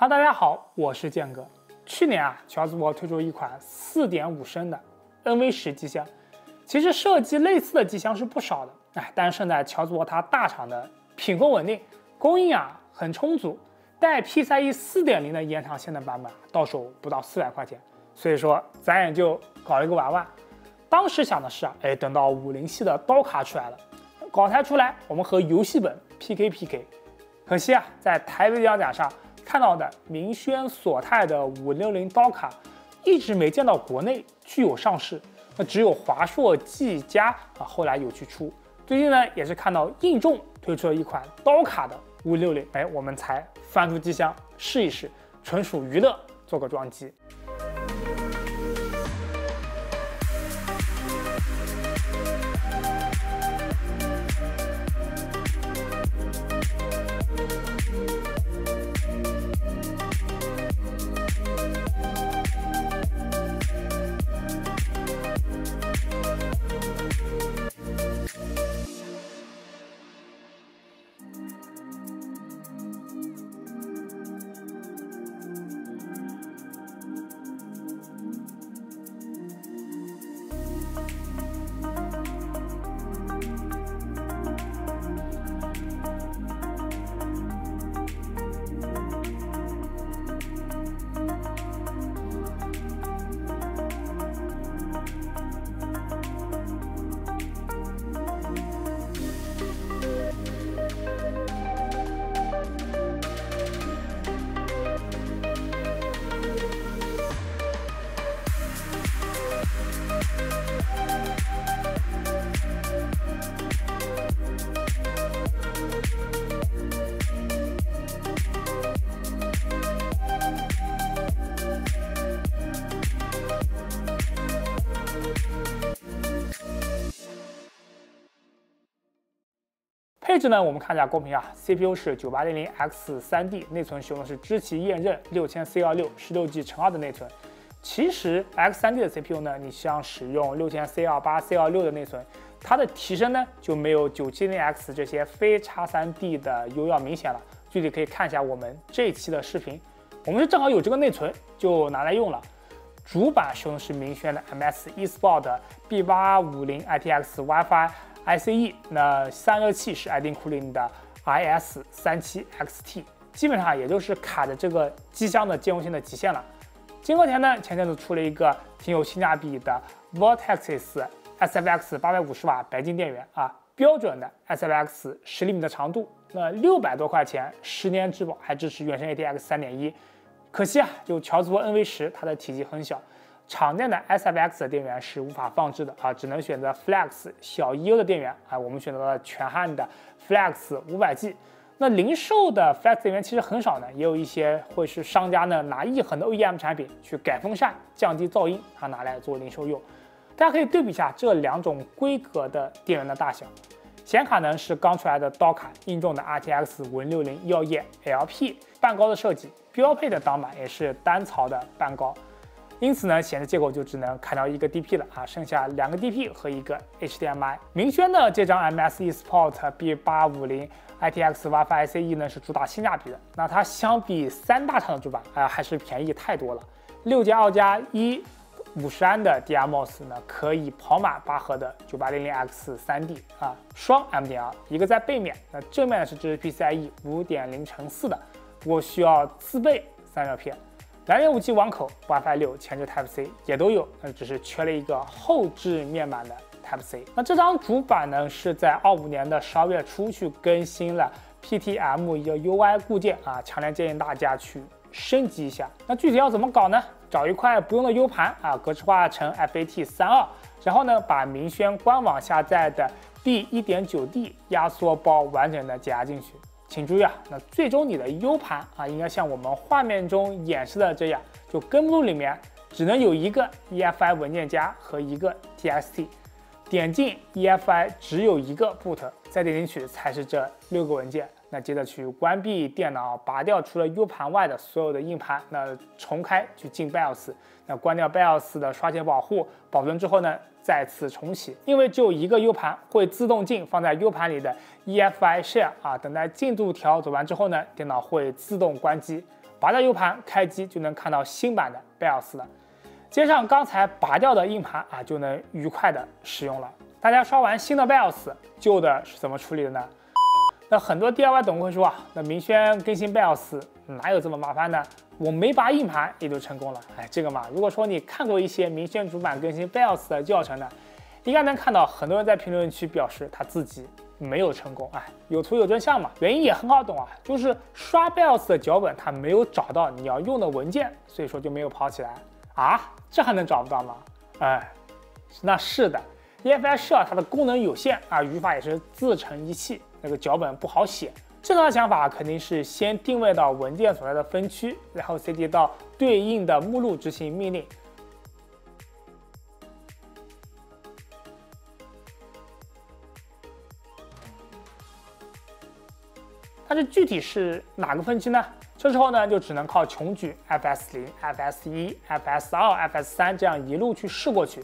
哈，大家好，我是建哥。去年乔兹博推出一款4.5升的 NV10机箱，其实设计类似的机箱是不少的，但是胜在乔兹博它大厂的品控稳定，供应很充足，带 PCIe 4.0的延长线的版本到手不到400块钱，所以说咱也就搞一个玩玩。当时想的是等到50系的刀卡出来了，搞台出来我们和游戏本 PK。可惜在台北奖上看到的明轩索泰的560刀卡一直没见到国内具有上市，那只有华硕、技嘉后来有去出。最近呢也是看到应众推出了一款刀卡的560，我们才翻出机箱试一试，纯属娱乐，做个装机。配置呢，我们看一下公屏CPU 是9800X3D， 内存使用的是知奇验证6000C26 16G×2的内存。其实 X3D 的 CPU 呢，你像使用6000C28、C26的内存，它的提升呢就没有970X 这些非 X3D 的优要明显了。具体可以看一下我们这一期的视频，我们是正好有这个内存就拿来用了。主板使用的是明轩的 MS eSport B850 ITX WiFi ICE， 那散热器是爱丁酷灵的 IS37XT， 基本上也就是卡着这个机箱的兼容性的极限了。金和田呢，前阵子出了一个挺有性价比的 Vortexis SFX 850瓦白金电源标准的 SFX 10厘米的长度，那600多块钱，10年质保，还支持原生 ATX 3.1。可惜就乔兹博 NV10它的体积很小。常见的 SFX 的电源是无法放置的只能选择 Flex 小 EU 的电源我们选择了全汉的 Flex 500G。那零售的 Flex 电源其实很少呢，也有一些会是商家呢拿一横的 OEM 产品去改风扇、降低噪音，拿来做零售用。大家可以对比一下这两种规格的电源的大小。显卡呢是刚出来的刀卡，应众的 RTX 5060耀夜 LP， 半高的设计，标配的挡板也是单槽的半高。因此呢，显示接口就只能砍掉一个 DP 了剩下2个 DP 和一个 HDMI。明轩的这张 MS eSport B850 ITX WiFi ICE 呢是主打性价比的，那它相比3大厂的主板还是便宜太多了。6+2+1 50安的 DRMOS 呢可以跑满8核的 9800X3D 双 M.2， 一个在背面，那正面呢是支持 PCIe 5.0×4的，不过需要自备散热片。2.5G 网口 WiFi 6前置 Type-C 也都有，只是缺了一个后置面板的 Type-C。那这张主板呢是在25年的12月初去更新了 PTM 一个 UI 固件强烈建议大家去升级一下。那具体要怎么搞呢？找一块不用的 U 盘格式化成 FAT32， 然后呢把明轩官网下载的 B1.9D 压缩包完整的解压进去。请注意那最终你的 U 盘应该像我们画面中演示的这样，就根部里面只能有一个 EFI 文件夹和一个 TXT， 点进 EFI 只有一个 boot， 再点进去才是这6个文件。那接着去关闭电脑，拔掉除了 U 盘外的所有的硬盘，那重开去进 BIOS， 那关掉 BIOS 的刷新保护，保存之后呢再次重启。因为只有一个 U 盘会自动进放在 U 盘里的 EFI Share等待进度条走完之后呢，电脑会自动关机。拔掉 U 盘，开机就能看到新版的 BIOS 了。接上刚才拔掉的硬盘啊，就能愉快的使用了。大家刷完新的 BIOS， 旧的是怎么处理的呢？那很多 DIY 懂会说啊，那明轩更新 BIOS 哪有这么麻烦呢？我没拔硬盘也就成功了。哎，这个嘛，如果说你看过一些明轩主板更新 BIOS 的教程呢，应该能看到很多人在评论区表示他自己没有成功。哎，有图有真相嘛，原因也很好懂啊，就是刷 BIOS 的脚本他没有找到你要用的文件，所以说就没有跑起来啊，这还能找不到吗？哎，那是的。EFI Shell 它的功能有限啊，语法也是自成一气，那个脚本不好写。正常的想法肯定是先定位到文件所在的分区，然后 CD 到对应的目录执行命令。但是具体是哪个分区呢？这时候呢，就只能靠穷举 FS0、FS1、FS2、FS3 这样一路去试过去。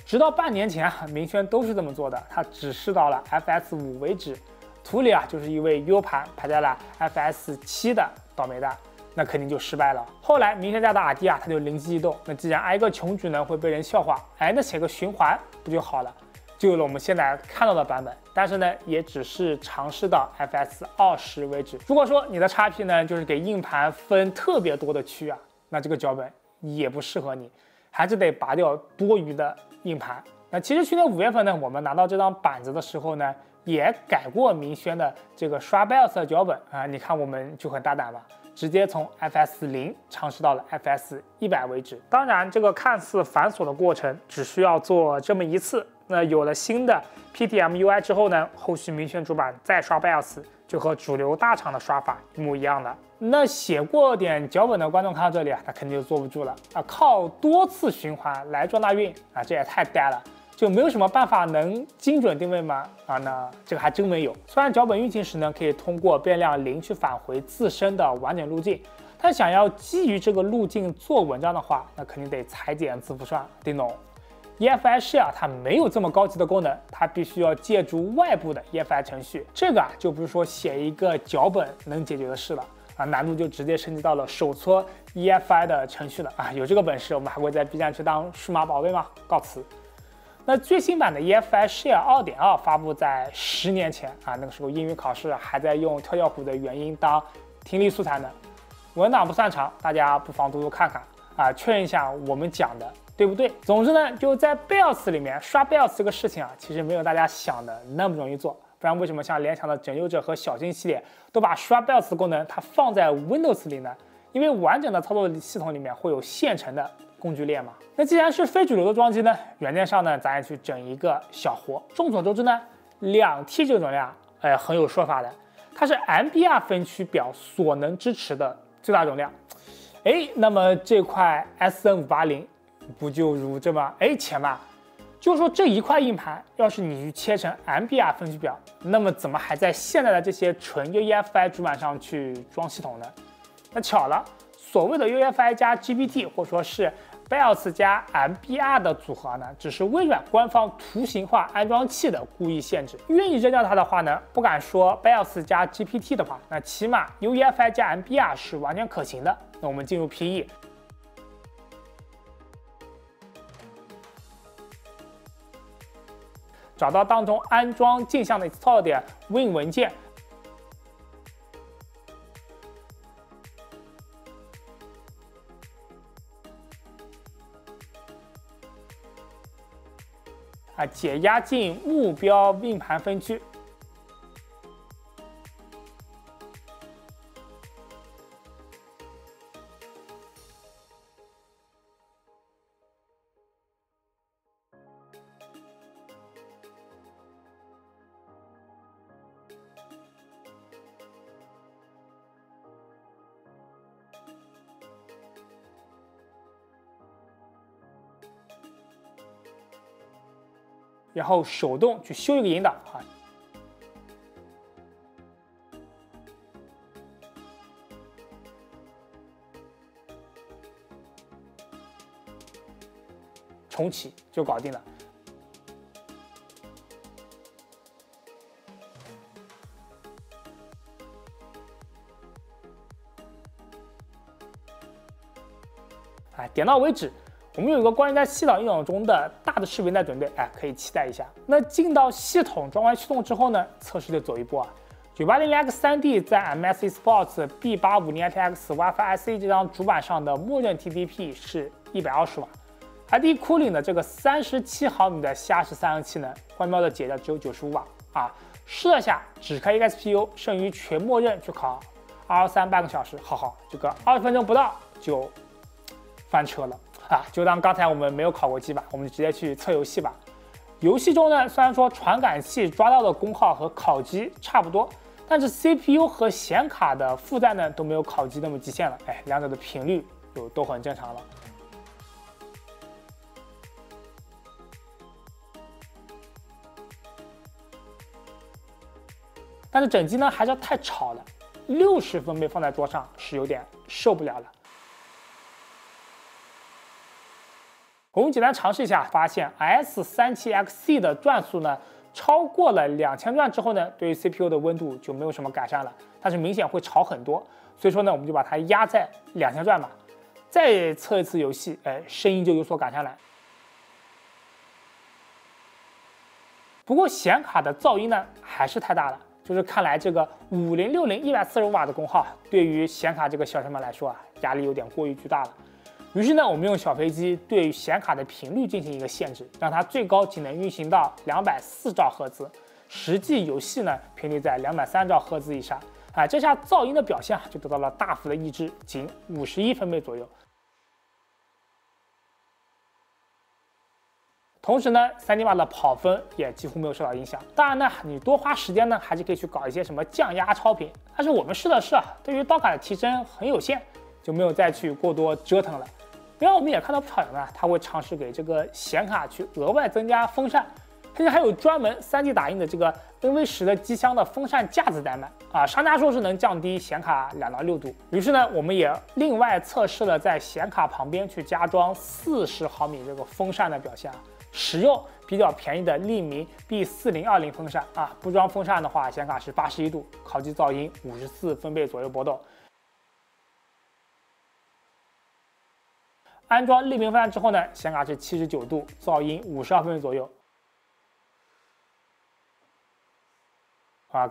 直到半年前，明轩都是这么做的，他只试到了 FS5为止。图里啊，就是一位 U 盘排在了 FS7的倒霉蛋，那肯定就失败了。后来明轩家的阿弟啊，他就灵机一动，那既然挨个穷举呢会被人笑话，哎，那写个循环不就好了？就有了我们现在看到的版本。但是呢，也只是尝试到 FS20为止。如果说你的 XP 呢，就是给硬盘分特别多的区啊，那这个脚本也不适合你，还是得拔掉多余的硬盘。那其实去年5月份呢，我们拿到这张板子的时候呢，也改过明轩的这个刷 BIOS 的脚本啊。你看我们就很大胆吧，直接从 FS0尝试到了 FS100为止。当然，这个看似繁琐的过程只需要做这么一次。那有了新的 PTM UI 之后呢，后续明轩主板再刷 BIOS 就和主流大厂的刷法一模一样的。那写过点脚本的观众看到这里啊，他肯定就坐不住了啊！靠多次循环来装大运啊，这也太呆了！就没有什么办法能精准定位吗？啊，那这个还真没有。虽然脚本运行时呢，可以通过变量0去返回自身的完整路径，但想要基于这个路径做文章的话，那肯定得裁剪字符串，叮咚。EFI Shell 它没有这么高级的功能，它必须要借助外部的 EFI 程序，这个啊就不是说写一个脚本能解决的事了啊，难度就直接升级到了手搓 EFI 的程序了啊！有这个本事，我们还会在 B 站去当数码宝贝吗？告辞。那最新版的 EFI Shell 2.2发布在10年前啊，那个时候英语考试还在用跳跳虎的元音当听力素材呢，文档不算长，大家不妨读读看看啊，确认一下我们讲的对不对？总之呢，就在 BIOS 里面刷 BIOS 这个事情啊，其实没有大家想的那么容易做。不然为什么像联想的拯救者和小金系列都把刷 BIOS 功能它放在 Windows 里呢？因为完整的操作系统里面会有现成的工具链嘛。那既然是非主流的装机呢，软件上呢，咱也去整一个小活。众所周知呢，2T 这个容量，很有说法的，它是 MBR 分区表所能支持的最大容量。那么这块 SN580不就如这么钱嘛？就是说这一块硬盘，要是你去切成 MBR 分区表，那么怎么还在现在的这些纯 UEFI 主板上去装系统呢？那巧了，所谓的 UEFI 加 GPT 或者说是 BIOS 加 MBR 的组合呢，只是微软官方图形化安装器的故意限制。愿意扔掉它的话呢，不敢说 BIOS 加 GPT 的话，那起码 UEFI 加 MBR 是完全可行的。那我们进入 PE。找到当中安装镜像的 install 点 Win 文件，解压进目标硬盘分区。然后手动去修一个引导啊，重启就搞定了。点到为止。我们有一个关于在西岛应用中的大的视频在准备，可以期待一下。那进到系统装完驱动之后呢，测试就走一波啊。980X3D 在 MSI Sports B850TX WiFi IC 这张主板上的默认 TDP 是120瓦。ID Cooling 的这个37毫米的下视散热器呢，官标的解热只有95瓦啊。湿热下只开一个 XPU， 剩余全默认去烤 R3半个小时，好，这个20分钟不到就翻车了啊！就当刚才我们没有烤过机吧，我们直接去测游戏吧。游戏中呢，虽然说传感器抓到的功耗和烤机差不多，但是 CPU 和显卡的负载呢都没有烤机那么极限了，两者的频率就都很正常了。但是整机呢还是太吵了，60分贝放在桌上是有点受不了了。我们简单尝试一下，发现 S37XC 的转速呢超过了2000转之后呢，对于 CPU 的温度就没有什么改善了，但是明显会吵很多。所以说呢，我们就把它压在2000转吧，再测一次游戏，声音就有所改善了。不过显卡的噪音呢还是太大了。就是看来这个5060 145瓦的功耗，对于显卡这个小成本来说压力有点过于巨大了。于是呢，我们用小飞机对显卡的频率进行一个限制，让它最高仅能运行到240兆赫兹，实际游戏呢频率在230兆赫兹以上。这下噪音的表现就得到了大幅的抑制，仅51分贝左右。同时呢，3D Mark 的跑分也几乎没有受到影响。当然呢，你多花时间呢，还是可以去搞一些什么降压超频。但是我们试的是对于刀卡的提升很有限，就没有再去过多折腾了。另外，我们也看到不少人呢，他会尝试给这个显卡去额外增加风扇，甚至还有专门3D 打印的这个 NV10的机箱的风扇架子在卖商家说是能降低显卡2到6度。于是呢，我们也另外测试了在显卡旁边去加装40毫米这个风扇的表现使用比较便宜的利民 B4020 风扇不装风扇的话，显卡是81度，烤机噪音54分贝左右波动。安装利民风扇之后呢，显卡是79度，噪音52分贝左右。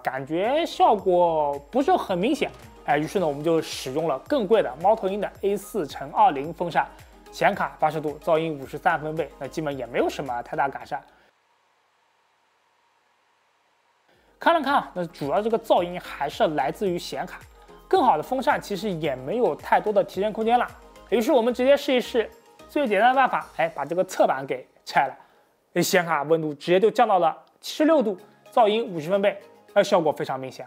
感觉效果不是很明显，于是呢，我们就使用了更贵的猫头鹰的 A4×20 风扇。显卡80度，噪音53分贝，那基本也没有什么太大改善。看了看那主要这个噪音还是来自于显卡，更好的风扇其实也没有太多的提升空间了。于是我们直接试一试最简单的办法，把这个侧板给拆了，显卡温度直接就降到了76度，噪音50分贝，效果非常明显。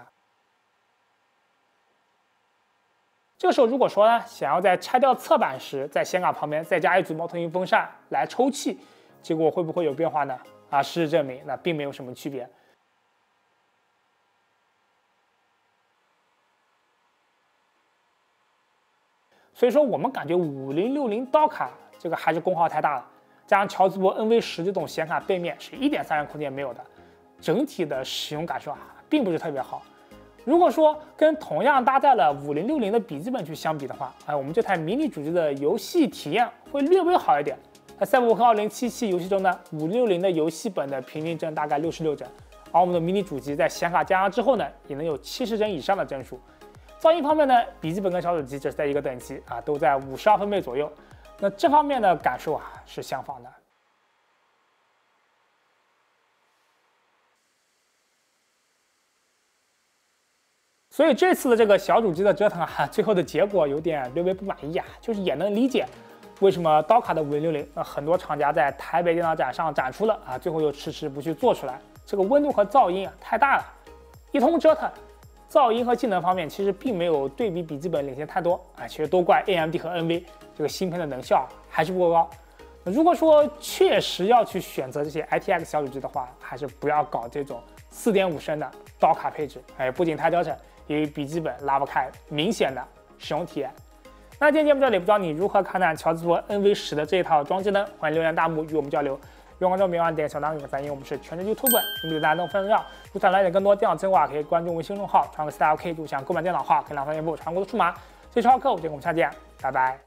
这个时候，如果说呢，想要在拆掉侧板时，在显卡旁边再加一组猫头鹰风扇来抽气，结果会不会有变化呢？事实证明，那并没有什么区别。所以说，我们感觉5060刀卡这个还是功耗太大了，加上乔兹博 NV10这种显卡背面是1.3元空间没有的，整体的使用感受并不是特别好。如果说跟同样搭载了5060的笔记本去相比的话，我们这台迷你主机的游戏体验会略微好一点。在赛博朋克2077游戏中呢，5060的游戏本的平均帧大概66帧，而我们的迷你主机在显卡加压之后呢，也能有70帧以上的帧数。噪音方面呢，笔记本跟小主机这是在一个等级都在52分贝左右。那这方面的感受是相仿的。所以这次的这个小主机的折腾最后的结果有点略微不满意就是也能理解为什么刀卡的5060很多厂家在台北电脑展上展出了最后又迟迟不去做出来，这个温度和噪音太大了，一通折腾，噪音和性能方面其实并没有对比笔记本领先太多其实都怪 AMD 和 NV 这个芯片的能效还是不够高。如果说确实要去选择这些 ITX 小主机的话，还是不要搞这种4.5升的刀卡配置，不仅太折腾，也与笔记本拉不开明显的使用体验。那今天节目这里，不知道你如何看待乔兹博 NV10的这一套装机呢？欢迎留言弹幕与我们交流。用关注别忘点小铃铛，因为我们是全职 YouTuber， 你们大家都非常重要。如果想了解更多电脑真话，可以关注微信公众号“传个 StyleK”。如果想购买电脑的话，可以两方店铺传过的数码。这是超客，我们下期见，拜拜。